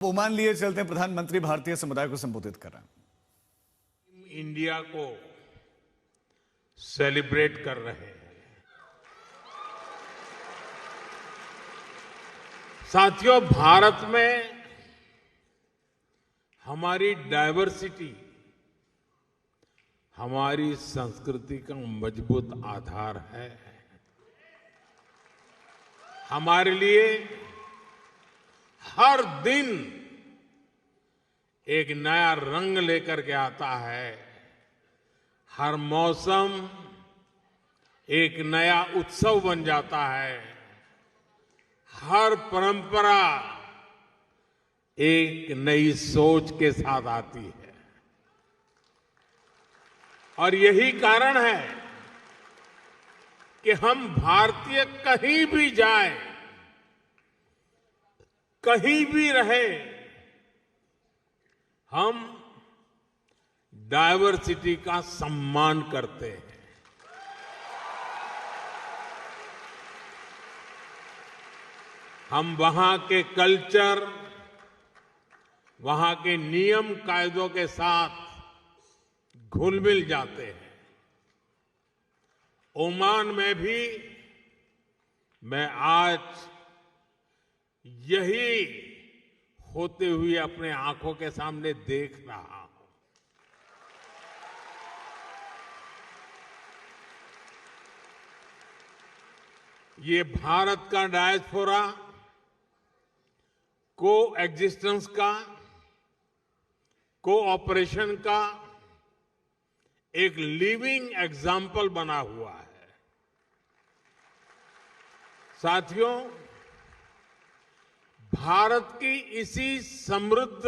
Oman लिए चलते हैं। प्रधानमंत्री भारतीय समुदाय को संबोधित कर रहे हैं। इंडिया को सेलिब्रेट कर रहे हैं। साथियों, भारत में हमारी डायवर्सिटी हमारी संस्कृति का मजबूत आधार है। हमारे लिए हर दिन एक नया रंग लेकर के आता है। हर मौसम एक नया उत्सव बन जाता है। हर परंपरा एक नई सोच के साथ आती है। और यही कारण है कि हम भारतीय कहीं भी जाएं, कहीं भी रहे, हम डायवर्सिटी का सम्मान करते हैं। हम वहां के कल्चर, वहां के नियम कायदों के साथ घुल मिल जाते हैं। ओमान में भी मैं आज यही होते हुए अपने आंखों के सामने देख रहा हूं। ये भारत का डायस्पोरा को एग्जिस्टेंस का, कोऑपरेशन का एक लिविंग एग्जाम्पल बना हुआ है। साथियों, भारत की इसी समृद्ध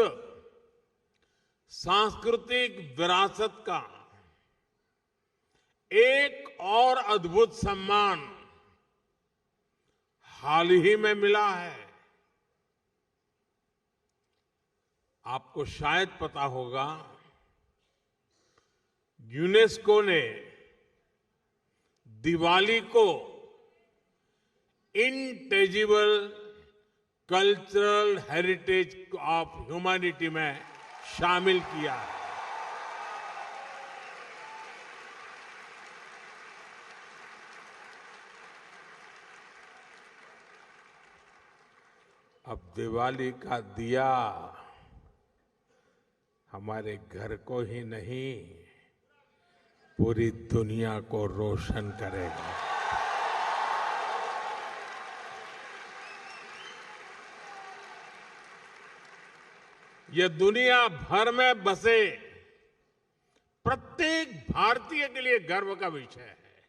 सांस्कृतिक विरासत का एक और अद्भुत सम्मान हाल ही में मिला है। आपको शायद पता होगा, यूनेस्को ने दिवाली को इंटेजिबल कल्चरल हेरिटेज ऑफ ह्यूमैनिटी में शामिल किया है। अब दिवाली का दिया हमारे घर को ही नहीं, पूरी दुनिया को रोशन करेगा। यह दुनिया भर में बसे प्रत्येक भारतीय के लिए गर्व का विषय है।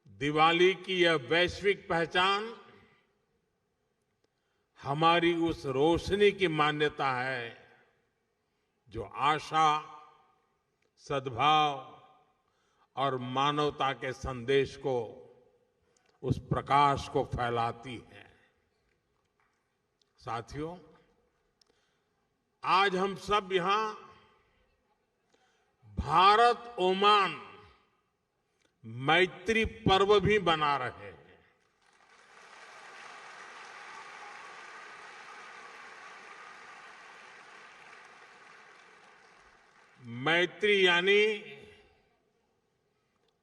दिवाली की यह वैश्विक पहचान हमारी उस रोशनी की मान्यता है जो आशा, सद्भाव और मानवता के संदेश को, उस प्रकाश को फैलाती है। साथियों, आज हम सब यहां भारत ओमान मैत्री पर्व भी मना रहे हैं। मैत्री यानी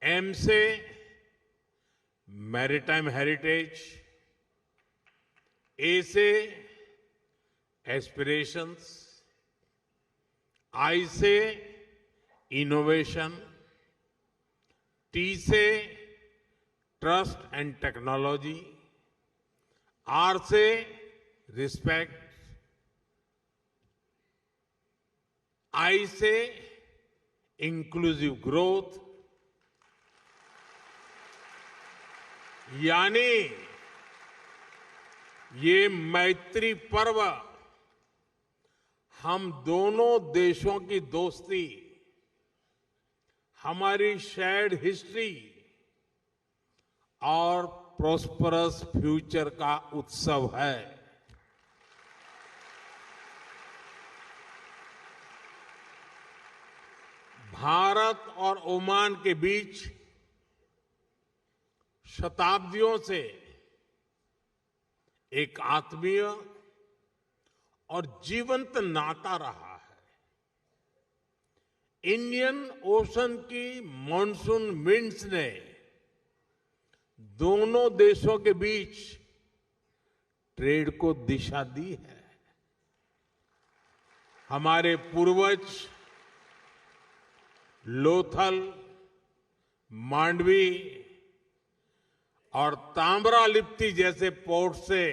एम से मैरीटाइम हेरिटेज, ए से एस्पिरेशंस, आई से इनोवेशन, टी से ट्रस्ट एंड टेक्नोलॉजी, आर से रिस्पेक्ट, आई से इंक्लूसिव ग्रोथ, यानी ये मैत्री पर्व हम दोनों देशों की दोस्ती, हमारी शेयर्ड हिस्ट्री और प्रॉस्परस फ्यूचर का उत्सव है। भारत और ओमान के बीच शताब्दियों से एक आत्मीय और जीवंत नाता रहा है। इंडियन ओशन की मॉनसून विंड्स ने दोनों देशों के बीच ट्रेड को दिशा दी है। हमारे पूर्वज लोथल, मांडवी और ताम्रालिप्ति जैसे पोर्ट से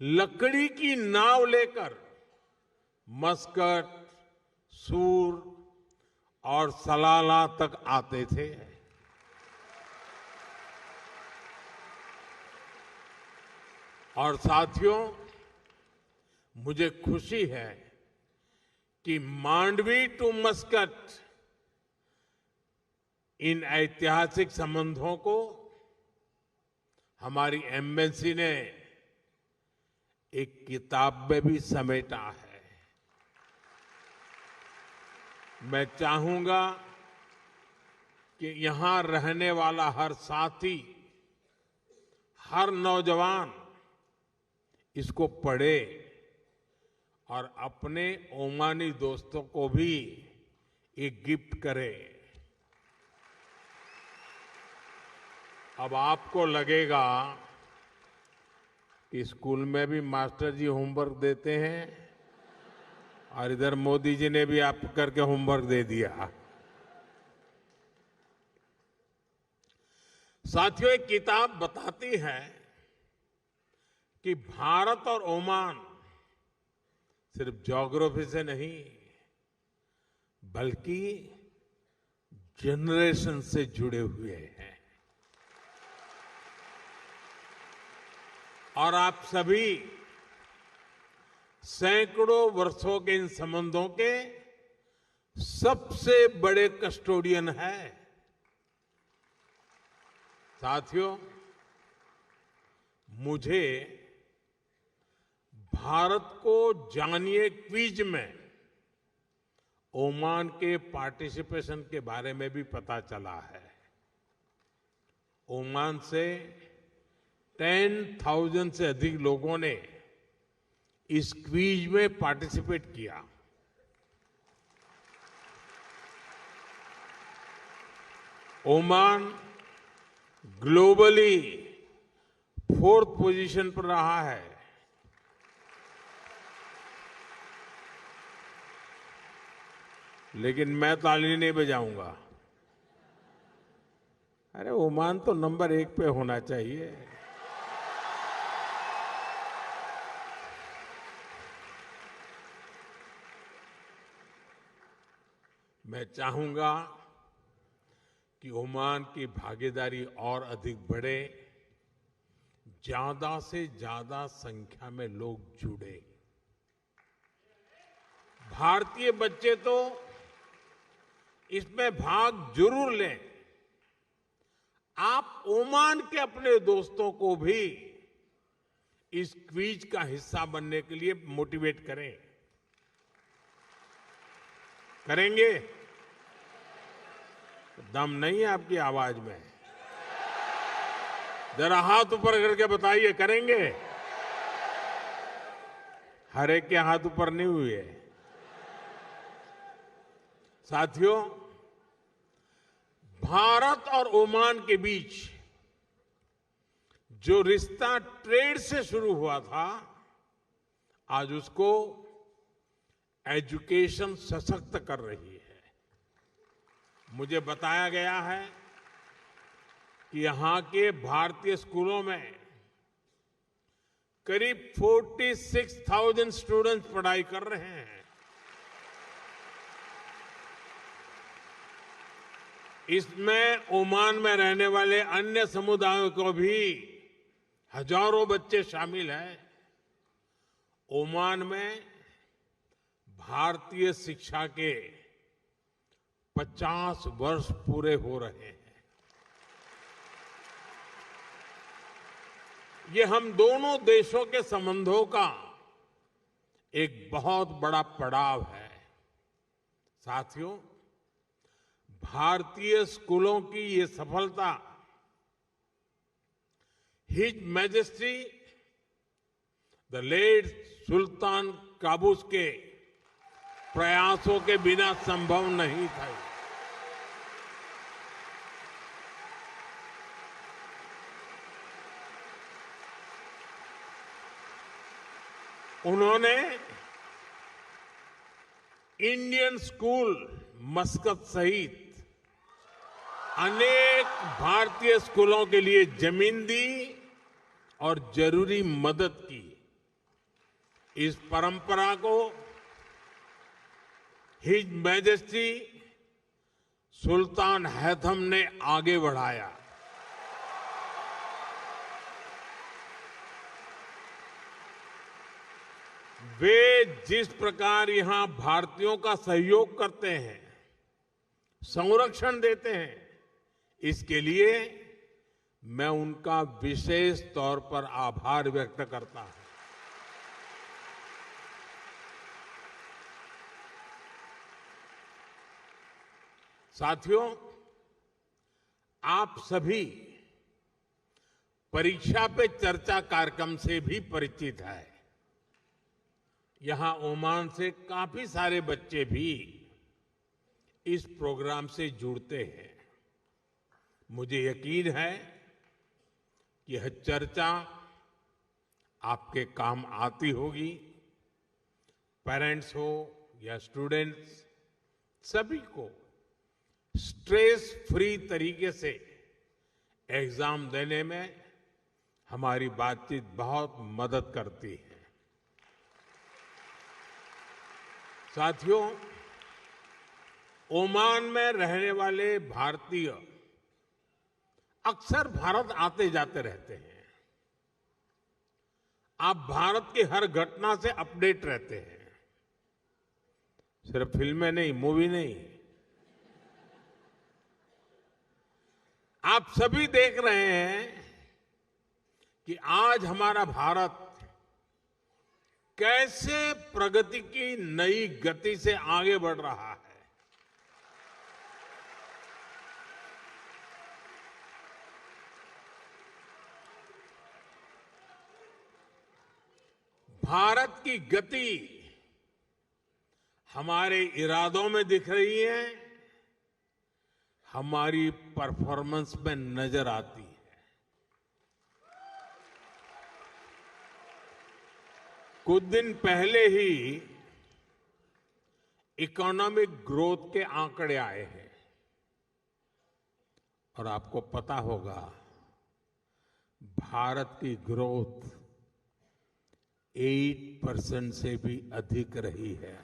लकड़ी की नाव लेकर मस्कट, सूर और सलाला तक आते थे। और साथियों, मुझे खुशी है कि मांडवी टू मस्कट इन ऐतिहासिक संबंधों को हमारी एम्बेसी ने एक किताब में भी समेटा है। मैं चाहूंगा कि यहां रहने वाला हर साथी, हर नौजवान इसको पढ़े और अपने ओमानी दोस्तों को भी एक गिफ्ट करे। अब आपको लगेगा कि स्कूल में भी मास्टर जी होमवर्क देते हैं और इधर मोदी जी ने भी आप करके होमवर्क दे दिया। साथियों, एक किताब बताती है कि भारत और ओमान सिर्फ ज्योग्राफी से नहीं बल्कि जनरेशन से जुड़े हुए हैं। और आप सभी सैकड़ों वर्षों के इन संबंधों के सबसे बड़े कस्टोडियन हैं। साथियों, मुझे भारत को जानिए क्विज में ओमान के पार्टिसिपेशन के बारे में भी पता चला है। ओमान से 10,000 से अधिक लोगों ने इस क्विज में पार्टिसिपेट किया। ओमान ग्लोबली 4th पोजीशन पर रहा है। लेकिन मैं ताली नहीं बजाऊंगा। अरे ओमान तो नंबर 1 पे होना चाहिए। मैं चाहूंगा कि ओमान की भागीदारी और अधिक बढ़े, ज्यादा से ज्यादा संख्या में लोग जुड़े। भारतीय बच्चे तो इसमें भाग जरूर लें। आप ओमान के अपने दोस्तों को भी इस क्विज का हिस्सा बनने के लिए मोटिवेट करें। करेंगे? दम नहीं है आपकी आवाज में? जरा हाथ ऊपर करके बताइए, करेंगे? हर एक के हाथ ऊपर नहीं हुए। साथियों, भारत और ओमान के बीच जो रिश्ता ट्रेड से शुरू हुआ था, आज उसको एजुकेशन सशक्त कर रही है। मुझे बताया गया है कि यहां के भारतीय स्कूलों में करीब 46,000 स्टूडेंट्स पढ़ाई कर रहे हैं। इसमें ओमान में रहने वाले अन्य समुदायों को भी हजारों बच्चे शामिल हैं। ओमान में भारतीय शिक्षा के 50 वर्ष पूरे हो रहे हैं। ये हम दोनों देशों के संबंधों का एक बहुत बड़ा पड़ाव है। साथियों, भारतीय स्कूलों की ये सफलता हिज मैजेस्टी द लेट सुल्तान काबूस के प्रयासों के बिना संभव नहीं था। उन्होंने इंडियन स्कूल मस्कत सहित अनेक भारतीय स्कूलों के लिए जमीन दी और जरूरी मदद की। इस परंपरा को हिज मैजेस्टी सुल्तान हैथम ने आगे बढ़ाया। वे जिस प्रकार यहां भारतीयों का सहयोग करते हैं, संरक्षण देते हैं, इसके लिए मैं उनका विशेष तौर पर आभार व्यक्त करता हूं। साथियों, आप सभी परीक्षा पे चर्चा कार्यक्रम से भी परिचित हैं। यहां ओमान से काफी सारे बच्चे भी इस प्रोग्राम से जुड़ते हैं। मुझे यकीन है कि यह चर्चा आपके काम आती होगी। पेरेंट्स हो या स्टूडेंट्स, सभी को स्ट्रेस फ्री तरीके से एग्जाम देने में हमारी बातचीत बहुत मदद करती है। साथियों, ओमान में रहने वाले भारतीय अक्सर भारत आते जाते रहते हैं। आप भारत की हर घटना से अपडेट रहते हैं, सिर्फ फिल्में नहीं, मूवी नहीं। आप सभी देख रहे हैं कि आज हमारा भारत कैसे प्रगति की नई गति से आगे बढ़ रहा है। भारत की गति हमारे इरादों में दिख रही है, हमारी परफॉर्मेंस में नजर आती है। कुछ दिन पहले ही इकोनॉमिक ग्रोथ के आंकड़े आए हैं और आपको पता होगा भारत की ग्रोथ 8% से भी अधिक रही है।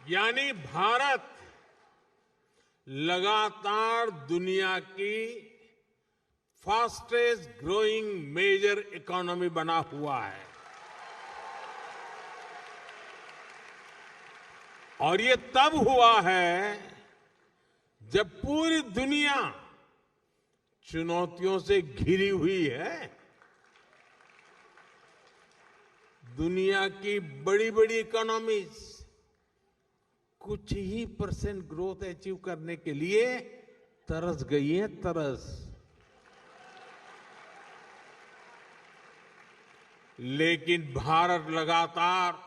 यानी भारत लगातार दुनिया की फास्टेस्ट ग्रोइंग मेजर इकोनॉमी बना हुआ है। और ये तब हुआ है जब पूरी दुनिया चुनौतियों से घिरी हुई है। दुनिया की बड़ी बड़ी इकोनॉमीज कुछ ही % ग्रोथ अचीव करने के लिए तरस गई है, तरस। लेकिन भारत लगातार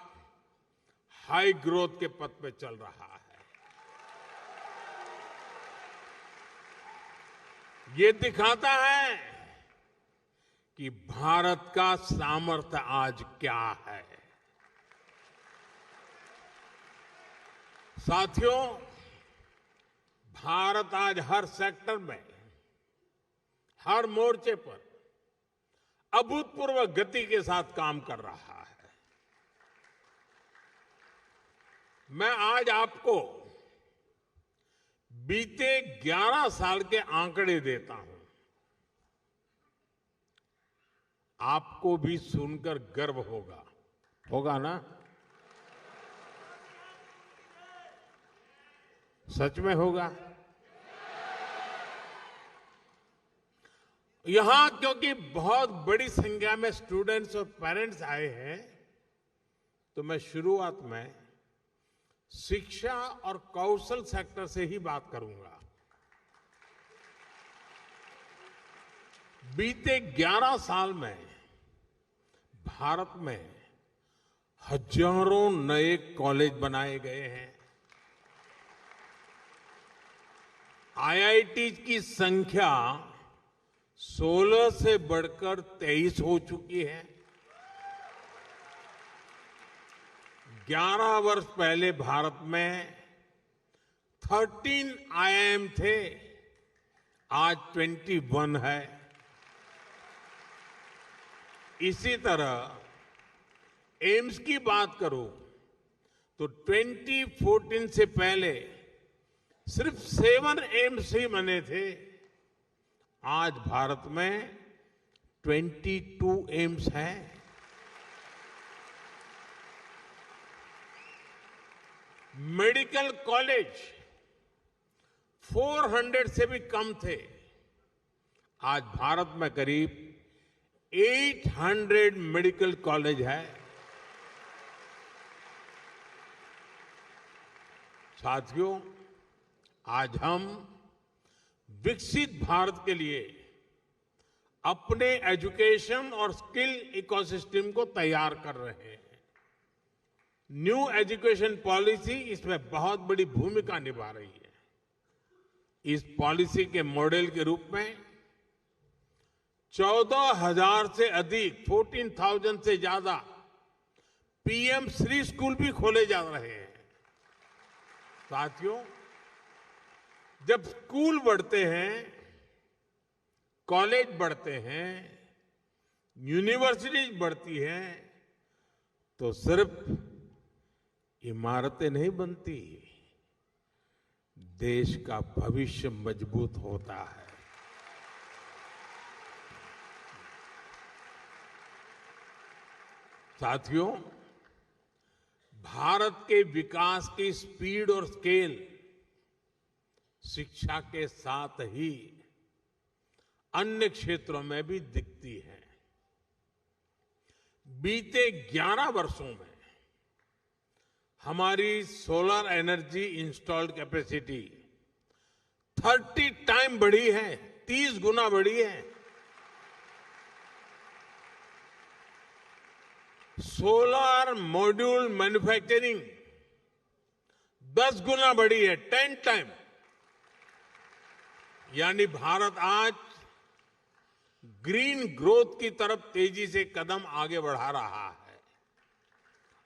हाई ग्रोथ के पथ पे चल रहा है। ये दिखाता है कि भारत का सामर्थ्य आज क्या है। साथियों, भारत आज हर सेक्टर में, हर मोर्चे पर अभूतपूर्व गति के साथ काम कर रहा है। मैं आज आपको बीते 11 साल के आंकड़े देता हूं। आपको भी सुनकर गर्व होगा, होगा ना? सच में होगा। यहां क्योंकि बहुत बड़ी संख्या में स्टूडेंट्स और पेरेंट्स आए हैं, तो मैं शुरुआत में शिक्षा और कौशल सेक्टर से ही बात करूंगा। बीते 11 साल में भारत में हजारों नए कॉलेज बनाए गए हैं। आईआईटी की संख्या 16 से बढ़कर 23 हो चुकी है। 11 वर्ष पहले भारत में 13 आईआईएम थे, आज 21 है। इसी तरह एम्स की बात करूं तो 2014 से पहले सिर्फ 7 एम्स ही बने थे, आज भारत में 22 एम्स हैं। मेडिकल कॉलेज 400 से भी कम थे, आज भारत में करीब 800 मेडिकल कॉलेज है। साथियों, आज हम विकसित भारत के लिए अपने एजुकेशन और स्किल इकोसिस्टम को तैयार कर रहे हैं। न्यू एजुकेशन पॉलिसी इसमें बहुत बड़ी भूमिका निभा रही है। इस पॉलिसी के मॉडल के रूप में 14,000 से अधिक 14,000 से ज्यादा पीएम श्री स्कूल भी खोले जा रहे हैं। साथियों, जब स्कूल बढ़ते हैं, कॉलेज बढ़ते हैं, यूनिवर्सिटीज बढ़ती हैं, तो सिर्फ इमारतें नहीं बनती, देश का भविष्य मजबूत होता है। साथियों, भारत के विकास की स्पीड और स्केल शिक्षा के साथ ही अन्य क्षेत्रों में भी दिखती है। बीते 11 वर्षों में हमारी solar energy installed capacity 30 time बढ़ी है, 30 गुना बढ़ी है। सोलर मॉड्यूल मैन्युफैक्चरिंग 10 गुना बढ़ी है, 10 टाइम। यानी भारत आज ग्रीन ग्रोथ की तरफ तेजी से कदम आगे बढ़ा रहा है।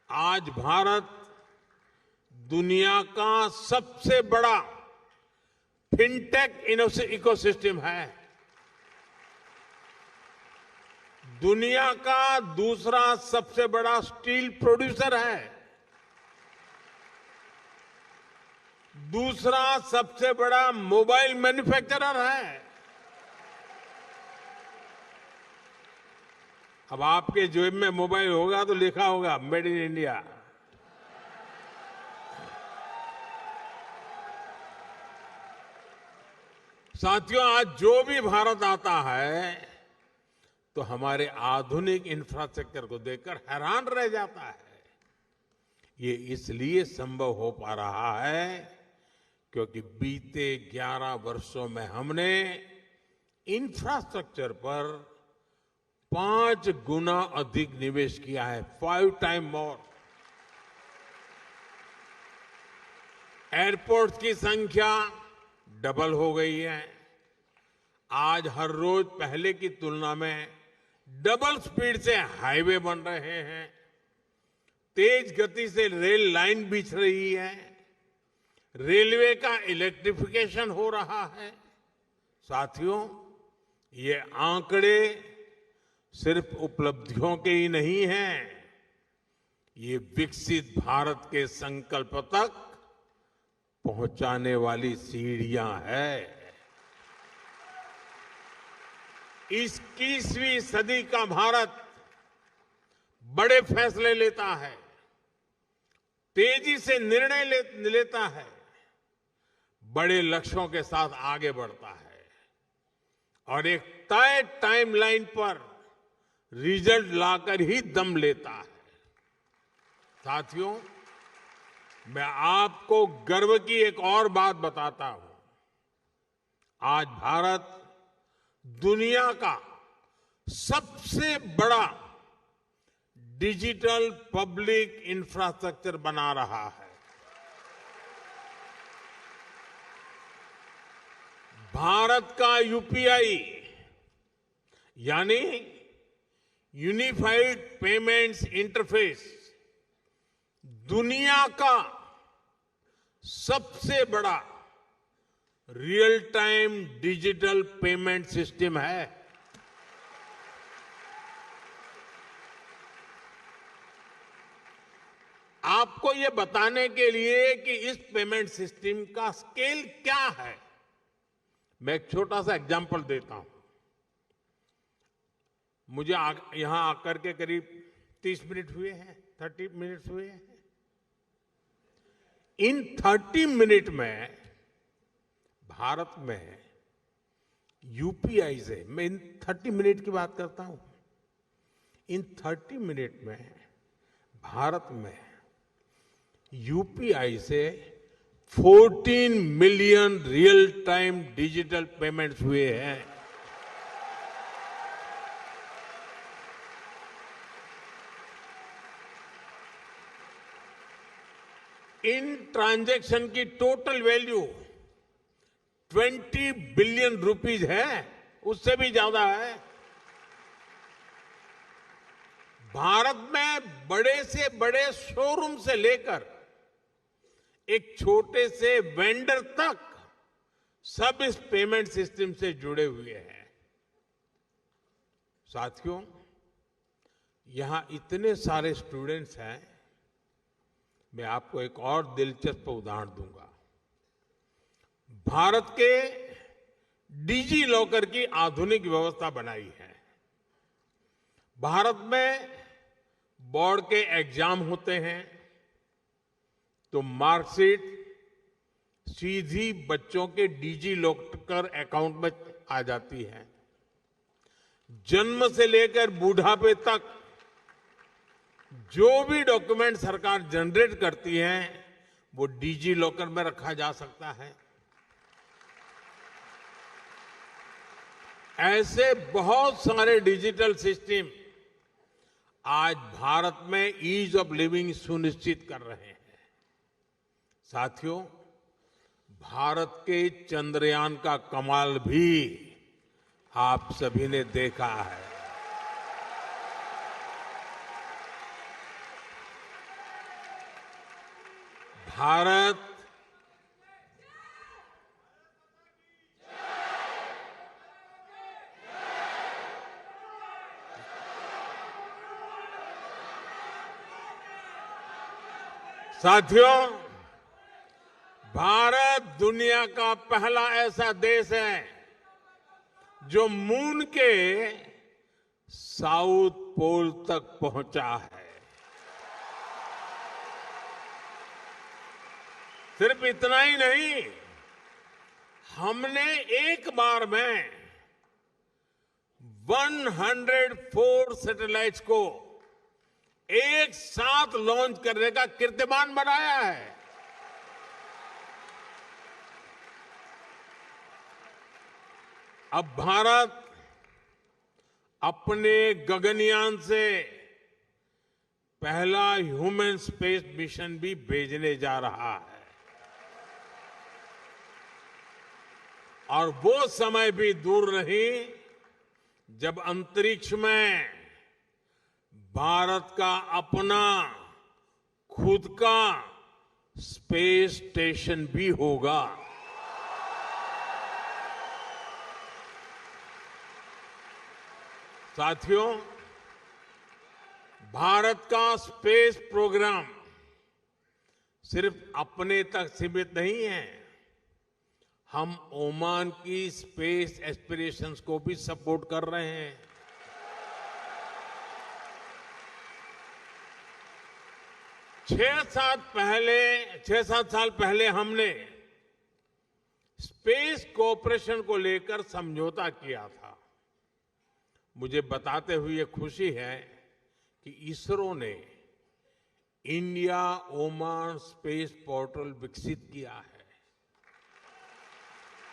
आज भारत दुनिया का सबसे बड़ा फिनटेक इकोसिस्टम है। दुनिया का दूसरा सबसे बड़ा स्टील प्रोड्यूसर है, दूसरा सबसे बड़ा मोबाइल मैन्युफैक्चरर है। अब आपके जेब में मोबाइल होगा तो लिखा होगा मेड इन इंडिया। साथियों, आज जो भी भारत आता है तो हमारे आधुनिक इंफ्रास्ट्रक्चर को देखकर हैरान रह जाता है। ये इसलिए संभव हो पा रहा है क्योंकि बीते 11 वर्षों में हमने इंफ्रास्ट्रक्चर पर 5 गुना अधिक निवेश किया है, 5 टाइम मोर। एयरपोर्ट की संख्या डबल हो गई है। आज हर रोज पहले की तुलना में डबल स्पीड से हाईवे बन रहे हैं, तेज गति से रेल लाइन बिछ रही है, रेलवे का इलेक्ट्रिफिकेशन हो रहा है। साथियों, ये आंकड़े सिर्फ उपलब्धियों के ही नहीं हैं, ये विकसित भारत के संकल्प तक पहुंचाने वाली सीढ़ियां हैं। 21वीं सदी का भारत बड़े फैसले लेता है, तेजी से निर्णय लेता है, बड़े लक्ष्यों के साथ आगे बढ़ता है और एक तय टाइमलाइन पर रिजल्ट लाकर ही दम लेता है। साथियों, मैं आपको गर्व की एक और बात बताता हूं। आज भारत दुनिया का सबसे बड़ा डिजिटल पब्लिक इंफ्रास्ट्रक्चर बना रहा है। भारत का यूपीआई यानी यूनिफाइड पेमेंट्स इंटरफेस दुनिया का सबसे बड़ा real time digital payment system है। आपको यह बताने के लिए कि इस पेमेंट सिस्टम का स्केल क्या है, मैं एक छोटा सा एग्जांपल देता हूं। मुझे यहां आकर के करीब 30 मिनट हुए हैं, 30 मिनट्स हुए हैं। इन 30 मिनट में भारत में यूपीआई से, मैं इन 30 मिनट की बात करता हूं, इन 30 मिनट में भारत में यूपीआई से 14 million real time digital payments हुए हैं। इन ट्रांजैक्शन की टोटल वैल्यू 20 बिलियन रुपीज है, उससे भी ज्यादा है। भारत में बड़े से बड़े शोरूम से लेकर एक छोटे से वेंडर तक सब इस पेमेंट सिस्टम से जुड़े हुए हैं। साथियों, यहां इतने सारे स्टूडेंट्स हैं, मैं आपको एक और दिलचस्प उदाहरण दूंगा। भारत के डिजी लॉकर की आधुनिक व्यवस्था बनाई है। भारत में बोर्ड के एग्जाम होते हैं तो मार्कशीट सीधी बच्चों के डिजी लॉकर अकाउंट में आ जाती है। जन्म से लेकर बूढ़ापे तक जो भी डॉक्यूमेंट सरकार जनरेट करती है वो डिजी लॉकर में रखा जा सकता है। ऐसे बहुत सारे डिजिटल सिस्टम आज भारत में ईज ऑफ लिविंग सुनिश्चित कर रहे हैं। साथियों, भारत के चंद्रयान का कमाल भी आप सभी ने देखा है। भारत साथियों, भारत दुनिया का पहला ऐसा देश है जो मून के साउथ पोल तक पहुंचा है। सिर्फ इतना ही नहीं, हमने एक बार में 104 सैटेलाइट्स को एक साथ लॉन्च करने का कीर्तिमान बनाया है। अब भारत अपने गगनयान से पहला ह्यूमन स्पेस मिशन भी भेजने जा रहा है और वो समय भी दूर नहीं जब अंतरिक्ष में भारत का अपना खुद का स्पेस स्टेशन भी होगा। साथियों, भारत का स्पेस प्रोग्राम सिर्फ अपने तक सीमित नहीं है, हम ओमान की स्पेस एस्पिरेशंस को भी सपोर्ट कर रहे हैं। 6-7 साल पहले हमने स्पेस कोऑपरेशन को लेकर समझौता किया था। मुझे बताते हुए खुशी है कि इसरो ने इंडिया ओमान स्पेस पोर्टल विकसित किया है।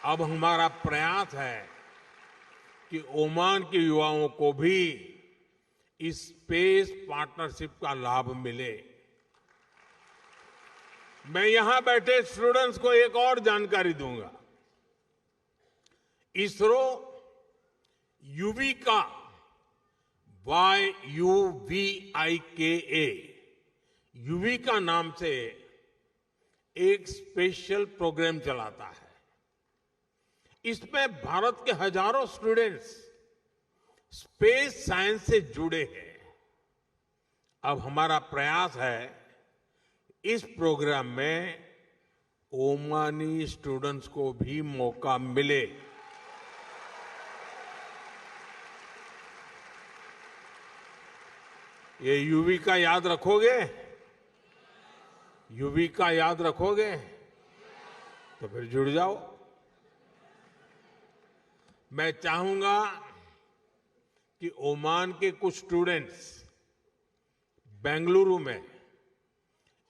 अब हमारा प्रयास है कि ओमान के युवाओं को भी इस स्पेस पार्टनरशिप का लाभ मिले। मैं यहां बैठे स्टूडेंट्स को एक और जानकारी दूंगा। इसरो युविका YUVIKA युविका नाम से एक स्पेशल प्रोग्राम चलाता है। इसमें भारत के हजारों स्टूडेंट्स स्पेस साइंस से जुड़े हैं। अब हमारा प्रयास है इस प्रोग्राम में ओमानी स्टूडेंट्स को भी मौका मिले। ये युविका याद रखोगे? युविका याद रखोगे? तो फिर जुड़ जाओ। मैं चाहूंगा कि ओमान के कुछ स्टूडेंट्स बेंगलुरु में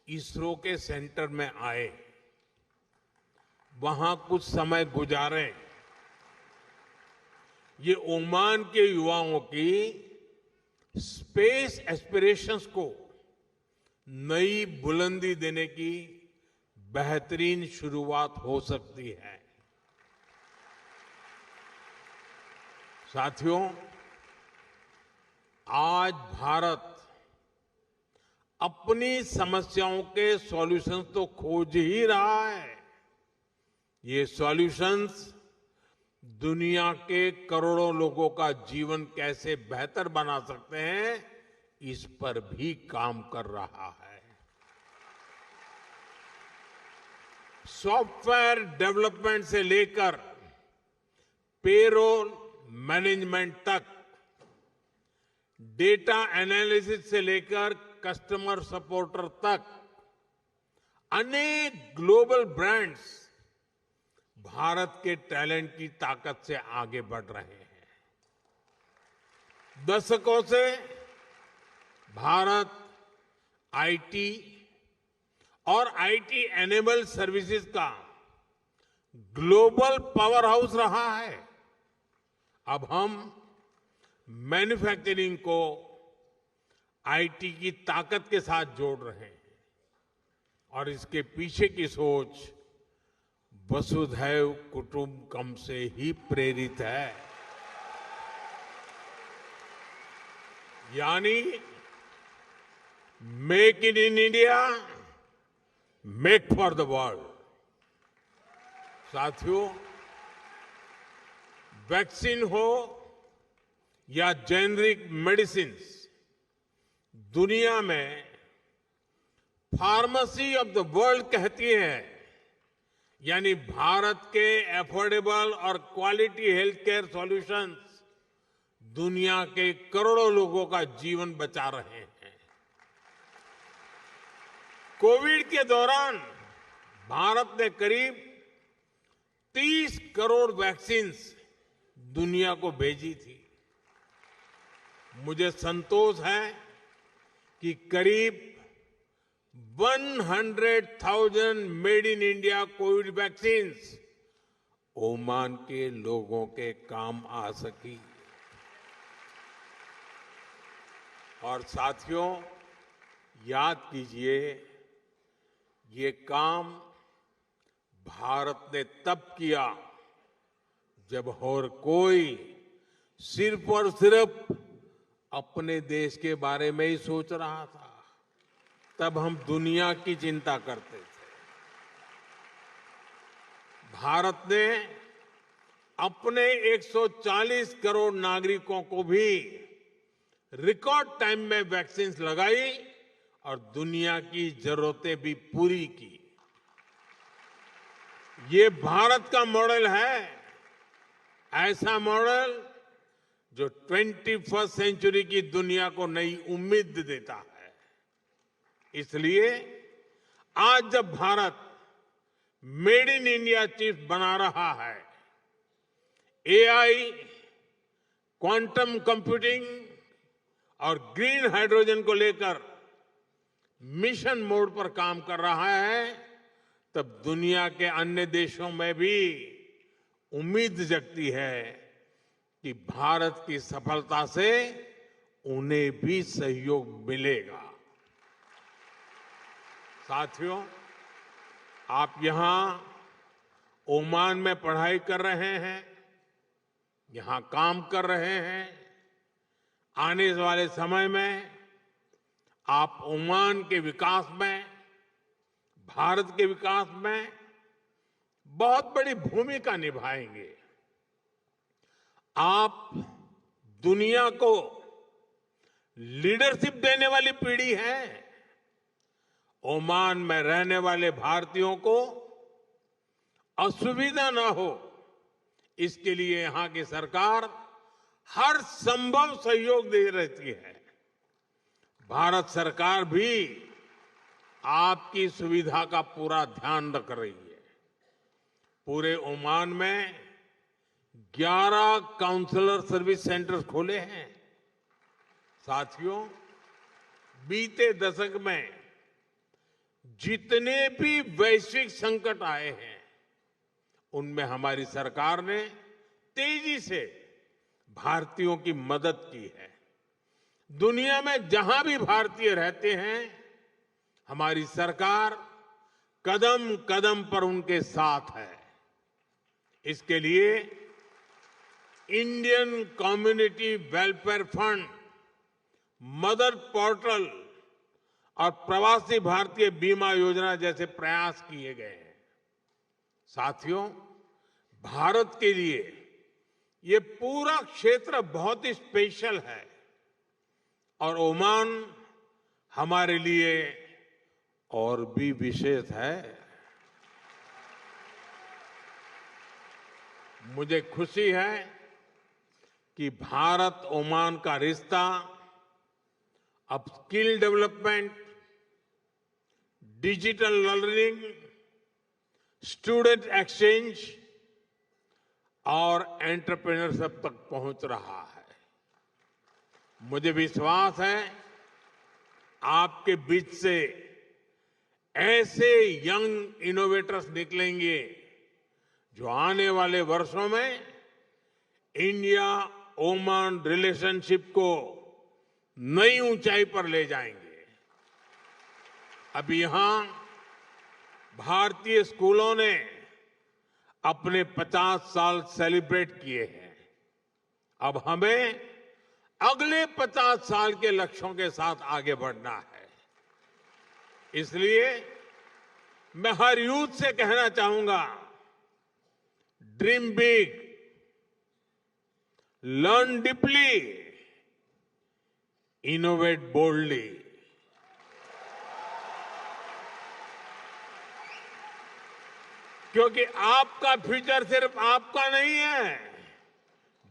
इसरो के सेंटर में आए, वहां कुछ समय गुजारें। ये ओमान के युवाओं की स्पेस एस्पिरेशंस को नई बुलंदी देने की बेहतरीन शुरुआत हो सकती है। साथियों, आज भारत अपनी समस्याओं के सॉल्यूशंस तो खोज ही रहा है। ये सॉल्यूशंस दुनिया के करोड़ों लोगों का जीवन कैसे बेहतर बना सकते हैं, इस पर भी काम कर रहा है। सॉफ्टवेयर डेवलपमेंट से लेकर पेरोल मैनेजमेंट तक, डेटा एनालिसिस से लेकर कस्टमर सपोर्टर तक, अनेक ग्लोबल ब्रांड्स भारत के टैलेंट की ताकत से आगे बढ़ रहे हैं। दशकों से भारत आईटी और आईटी एनेबल सर्विसेज का ग्लोबल पावर हाउस रहा है। अब हम मैन्युफैक्चरिंग को आईटी की ताकत के साथ जोड़ रहे हैं और इसके पीछे की सोच वसुधैव कुटुंबकम से ही प्रेरित है। यानी make in India, make for the world. साथियों, वैक्सीन हो या जेनरिक मेडिसिन्स, दुनिया में फार्मेसी ऑफ द वर्ल्ड कहती है। यानी भारत के एफोर्डेबल और क्वालिटी हेल्थ केयर सॉल्यूशंस दुनिया के करोड़ों लोगों का जीवन बचा रहे हैं। कोविड के दौरान भारत ने करीब 30 करोड़ वैक्सीन्स दुनिया को भेजी थी। मुझे संतोष है कि करीब 100,000 made in India Covid vaccines Oman के लोगों के काम आ सकी। और साथियों, याद कीजिए, ये काम भारत ने तब किया जब और कोई सिर्फ और सिर्फ अपने देश के बारे में ही सोच रहा था। तब हम दुनिया की चिंता करते थे। भारत ने अपने 140 करोड़ नागरिकों को भी रिकॉर्ड टाइम में वैक्सीन लगाई और दुनिया की जरूरतें भी पूरी की। ये भारत का मॉडल है, ऐसा मॉडल जो 21वीं सेंचुरी की दुनिया को नई उम्मीद देता है। इसलिए आज जब Bharat made in India chief बना रहा है, एआई, क्वांटम कंप्यूटिंग और ग्रीन हाइड्रोजन को लेकर मिशन मोड पर काम कर रहा है, तब दुनिया के अन्य देशों में भी उम्मीद जगती है कि भारत की सफलता से उन्हें भी सहयोग मिलेगा। साथियों, आप यहां ओमान में पढ़ाई कर रहे हैं, यहां काम कर रहे हैं। आने वाले समय में आप ओमान के विकास में, भारत के विकास में बहुत बड़ी भूमिका निभाएंगे। आप दुनिया को लीडरशिप देने वाली पीढ़ी है। ओमान में रहने वाले भारतीयों को असुविधा ना हो, इसके लिए यहां की सरकार हर संभव सहयोग दे रहती है। भारत सरकार भी आपकी सुविधा का पूरा ध्यान रख रही है। पूरे ओमान में 11 काउंसलर सर्विस सेंटर्स खोले हैं। साथियों, बीते दशक में जितने भी वैश्विक संकट आए हैं, उनमें हमारी सरकार ने तेजी से भारतीयों की मदद की है। दुनिया में जहां भी भारतीय रहते हैं, हमारी सरकार कदम कदम पर उनके साथ है। इसके लिए Indian community welfare fund, mother portal और प्रवासी भारतीय बीमा योजना जैसे प्रयास किए गए हैं। साथियों, भारत के लिए ये पूरा क्षेत्र बहुत ही स्पेशल है और ओमान हमारे लिए और भी विशेष है। मुझे खुशी है कि भारत ओमान का रिश्ता अब skill development, digital learning, student exchange और एंटरप्रेन्योरशिप तक पहुंच रहा है। मुझे विश्वास है आपके बीच से ऐसे यंग इनोवेटर्स निकलेंगे जो आने वाले वर्षों में इंडिया ओमान रिलेशनशिप को नई ऊंचाई पर ले जाएंगे। अभी यहां भारतीय स्कूलों ने अपने 50 साल सेलिब्रेट किए हैं। अब हमें अगले 50 साल के लक्ष्यों के साथ आगे बढ़ना है। इसलिए मैं हर यूथ से कहना चाहूंगा, dream big, learn deeply, innovate boldly. क्योंकि आपका फ्यूचर सिर्फ आपका नहीं है,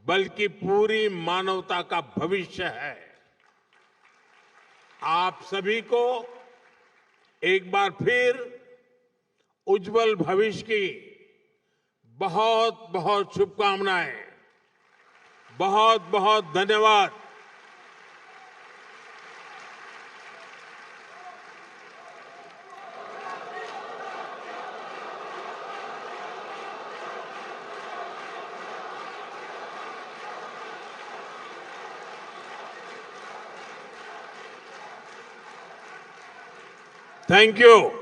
बल्कि पूरी मानवता का भविष्य है। आप सभी को एक बार फिर उज्जवल भविष्य की बहुत बहुत शुभकामनाएं। बहुत बहुत धन्यवाद। Thank you.